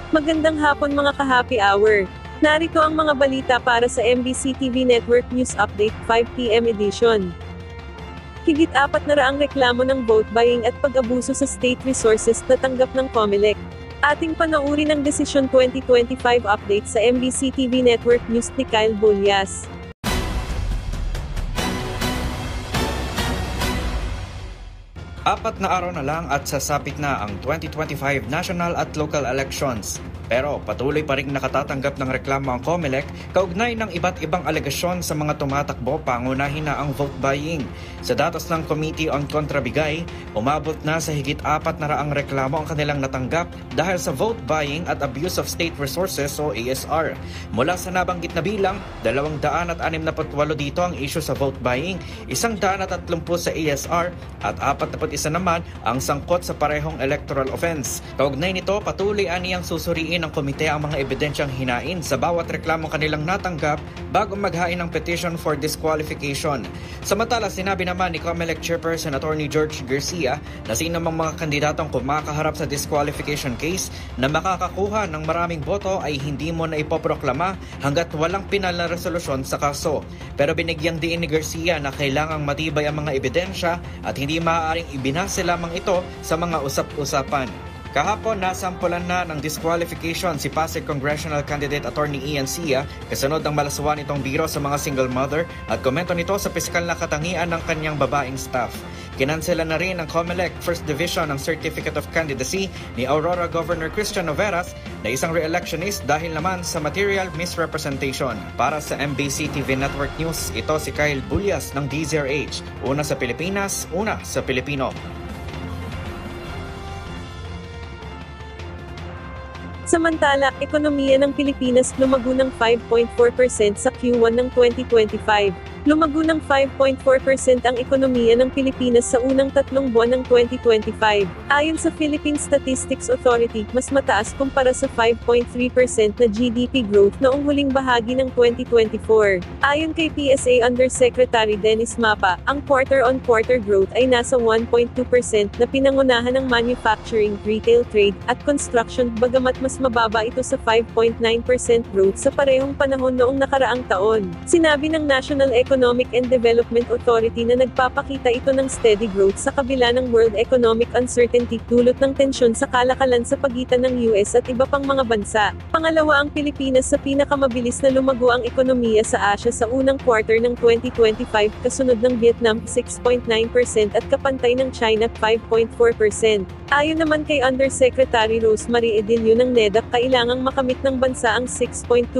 Magandang hapon mga ka-happy hour. Narito ang mga balita para sa MBC TV Network News Update 5 PM edition. Higit 400 reklamo ng vote buying at pag-abuso sa state resources na tanggap ng COMELEC. Ating panoorin ang Desisyon 2025 update sa MBC TV Network News ni Kyle Bolyas. 4 na araw na lang at sasapit na ang 2025 national at local elections. Pero patuloy pa rin nakatatanggap ng reklamo ang COMELEC kaugnay ng iba't ibang alegasyon sa mga tumatakbo, pangunahin na ang vote buying. Sa datos ng Committee on Contrabigay, umabot na sa higit 400 reklamo ang kanilang natanggap dahil sa vote buying at abuse of state resources o ASR. Mula sa nabanggit na bilang, 268 dito ang issue sa vote buying, 130 sa ASR at 41 naman ang sangkot sa parehong electoral offense. Kaugnay nito, patuloy aniyang susuriin ng komite ang mga ebidensyang hinain sa bawat reklamo kanilang natanggap bago maghain ng petition for disqualification. Samantala, sinabi naman ni COMELEC Chairperson Attorney George Garcia na sinumang mga kandidatong kumakaharap sa disqualification case na makakakuha ng maraming boto ay hindi mo na ipoproklama hanggat walang pinal na resolusyon sa kaso. Pero binigyang diin ni Garcia na kailangang matibay ang mga ebidensya at hindi maaaring ibinase lamang ito sa mga usap-usapan. Kahapon, nasampulan na ng disqualification si Pasig Congressional Candidate Attorney Ian Sia kasunod ng malaswa nitong biro sa mga single mother at komento nito sa piskal na katangian ng kanyang babaeng staff. Kinansela na rin ng COMELEC First Division ang Certificate of Candidacy ni Aurora Governor Christian Noveras na isang re-electionist dahil naman sa material misrepresentation. Para sa MBC TV Network News, ito si Kyle Bolyas ng DZRH. Una sa Pilipinas, una sa Pilipino. Samantala, ekonomiya ng Pilipinas lumago ng 5.4% sa Q1 ng 2025. Lumago ng 5.4% ang ekonomiya ng Pilipinas sa unang 3 buwan ng 2025. Ayon sa Philippine Statistics Authority, mas mataas kumpara sa 5.3% na GDP growth noong huling bahagi ng 2024. Ayon kay PSA Undersecretary Dennis Mapa, ang quarter-on-quarter growth ay nasa 1.2% na pinangunahan ng manufacturing, retail trade, at construction bagamat mas mababa ito sa 5.9% growth sa parehong panahon noong nakaraang taon. Sinabi ng National Economic and Development Authority na nagpapakita ito ng steady growth sa kabila ng world economic uncertainty dulot ng tensyon sa kalakalan sa pagitan ng US at iba pang mga bansa. Pangalawa ang Pilipinas sa pinakamabilis na lumago ang ekonomiya sa Asia sa unang quarter ng 2025 kasunod ng Vietnam 6.9% at kapantay ng China 5.4%. Ayon naman kay Undersecretary Rosemary Edilio ng NEDA, kailangang makamit ng bansa ang 6.2%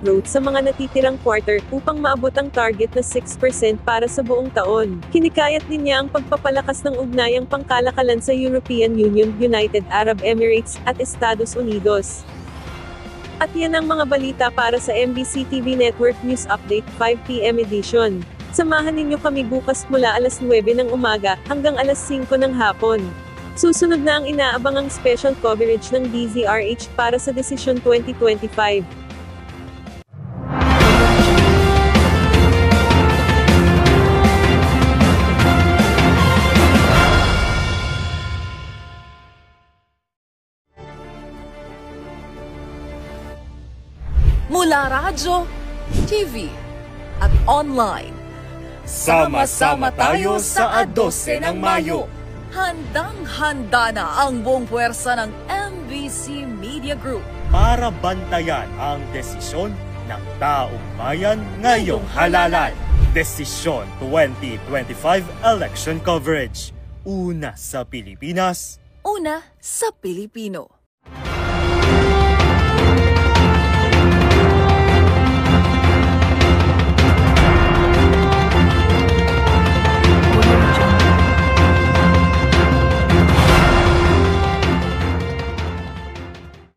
growth sa mga natitirang quarter upang maabot ang target na 6% para sa buong taon. Kinikayat din niya ang pagpapalakas ng ugnayang pangkalakalan sa European Union, United Arab Emirates, at Estados Unidos. At yan ang mga balita para sa MBC TV Network News Update 5 PM edition. Samahan ninyo kami bukas mula alas 9 ng umaga hanggang alas 5 ng hapon. Susunod na ang inaabangang special coverage ng DZRH para sa Desisyon 2025. Mula radyo, TV, at online, sama-sama tayo sa 12 ng Mayo. Handang-handa na ang buong puwersa ng MBC Media Group para bantayan ang desisyon ng taong bayan ngayong halalan. Desisyon 2025 Election Coverage. Una sa Pilipinas. Una sa Pilipino.